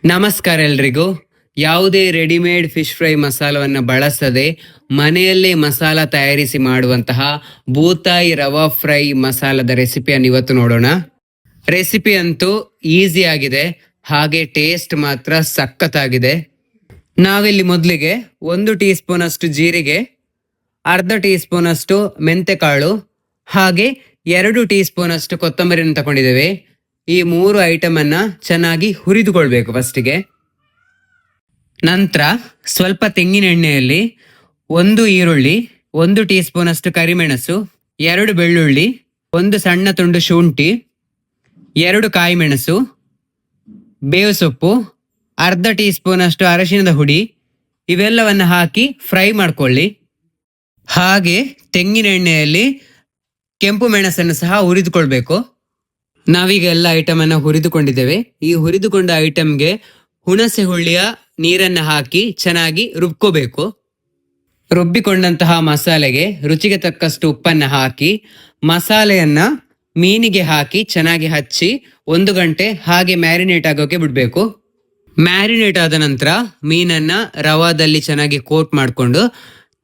ನಮಸ್ಕಾರ ಎಲ್ರಿಗೂ. ಯಾವುದೇ ರೆಡಿಮೇಡ್ ಫಿಶ್ ಫ್ರೈ ಮಸಾಲವನ್ನು ಬಳಸದೆ ಮನೆಯಲ್ಲೇ ಮಸಾಲ ತಯಾರಿಸಿ ಮಾಡುವಂತಹ ಬೂತಾಯಿ ರವಾ ಫ್ರೈ ಮಸಾಲದ ರೆಸಿಪಿಯನ್ನು ಇವತ್ತು ನೋಡೋಣ. ರೆಸಿಪಿ ಅಂತೂ ಈಸಿ ಆಗಿದೆ, ಹಾಗೆ ಟೇಸ್ಟ್ ಮಾತ್ರ ಸಖತ್ತಾಗಿದೆ. ನಾವಿಲ್ಲಿ ಮೊದಲಿಗೆ 1 ಟೀ ಸ್ಪೂನ್ ಅಷ್ಟು ಜೀರಿಗೆ, ಅರ್ಧ ಟೀ ಸ್ಪೂನ್ ಅಷ್ಟು ಮೆಂತೆಕಾಳು, ಹಾಗೆ 2 ಟೀ ಸ್ಪೂನ್ ಅಷ್ಟು ಕೊತ್ತಂಬರಿಯನ್ನು ತಗೊಂಡಿದ್ದೇವೆ. ಈ 3 ಐಟಮ್ ಅನ್ನ ಚೆನ್ನಾಗಿ ಹುರಿದುಕೊಳ್ಬೇಕು ಫಸ್ಟಿಗೆ. ನಂತರ ಸ್ವಲ್ಪ ತೆಂಗಿನ ಎಣ್ಣೆಯಲ್ಲಿ 1 ಈರುಳ್ಳಿ, 1 ಟೀ ಸ್ಪೂನ್ ಅಷ್ಟು ಕರಿಮೆಣಸು, 2 ಬೆಳ್ಳುಳ್ಳಿ, 1 ಸಣ್ಣ ತುಂಡು ಶುಂಠಿ, 2 ಕಾಯಿ ಮೆಣಸು, ಬೇವು ಸೊಪ್ಪು, ಅರ್ಧ ಟೀ ಸ್ಪೂನ್ ಅಷ್ಟು ಅರಶಿನದ ಹುಡಿ ಇವೆಲ್ಲವನ್ನು ಹಾಕಿ ಫ್ರೈ ಮಾಡ್ಕೊಳ್ಳಿ. ಹಾಗೆ ತೆಂಗಿನ ಎಣ್ಣೆಯಲ್ಲಿ ಕೆಂಪು ಮೆಣಸನ್ನು ಸಹ ಹುರಿದುಕೊಳ್ಬೇಕು. ನಾವೀಗ ಎಲ್ಲ ಐಟಮ್ ಅನ್ನ ಹುರಿದುಕೊಂಡಿದ್ದೇವೆ. ಈ ಹುರಿದುಕೊಂಡ ಐಟಮ್ಗೆ ಹುಣಸೆ ಹುಳಿಯ ನೀರನ್ನು ಹಾಕಿ ಚೆನ್ನಾಗಿ ರುಬ್ಕೋಬೇಕು. ರುಬ್ಬಿಕೊಂಡಂತಹ ಮಸಾಲೆಗೆ ರುಚಿಗೆ ತಕ್ಕಷ್ಟು ಉಪ್ಪನ್ನು ಹಾಕಿ ಮಸಾಲೆಯನ್ನ ಮೀನಿಗೆ ಹಾಕಿ ಚೆನ್ನಾಗಿ ಹಚ್ಚಿ 1 ಗಂಟೆ ಹಾಗೆ ಮ್ಯಾರಿನೇಟ್ ಆಗೋಕೆ ಬಿಡಬೇಕು. ಮ್ಯಾರಿನೇಟ್ ಆದ ನಂತರ ಮೀನನ್ನ ರವಾದಲ್ಲಿ ಚೆನ್ನಾಗಿ ಕೋಟ್ ಮಾಡಿಕೊಂಡು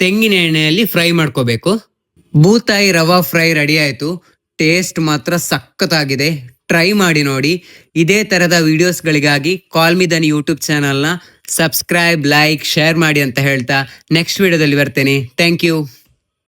ತೆಂಗಿನ ಎಣ್ಣೆಯಲ್ಲಿ ಫ್ರೈ ಮಾಡ್ಕೋಬೇಕು. ಬೂತಾಯಿ ರವಾ ಫ್ರೈ ರೆಡಿ ಆಯಿತು. ಟೇಸ್ಟ್ ಮಾತ್ರ ಸಖತ್ತಾಗಿದೆ. ಟ್ರೈ ಮಾಡಿ ನೋಡಿ. ಇದೇ ತರದ ವಿಡಿಯೋಸ್ಗಳಿಗಾಗಿ ಕಾಲ್ ಮಿ ದನಿ ಯೂಟ್ಯೂಬ್ ಚಾನಲ್ನ ಸಬ್ಸ್ಕ್ರೈಬ್, ಲೈಕ್, ಶೇರ್ ಮಾಡಿ ಅಂತ ಹೇಳ್ತಾ ನೆಕ್ಸ್ಟ್ ವಿಡಿಯೋದಲ್ಲಿ ಬರ್ತೇನೆ. Thank you.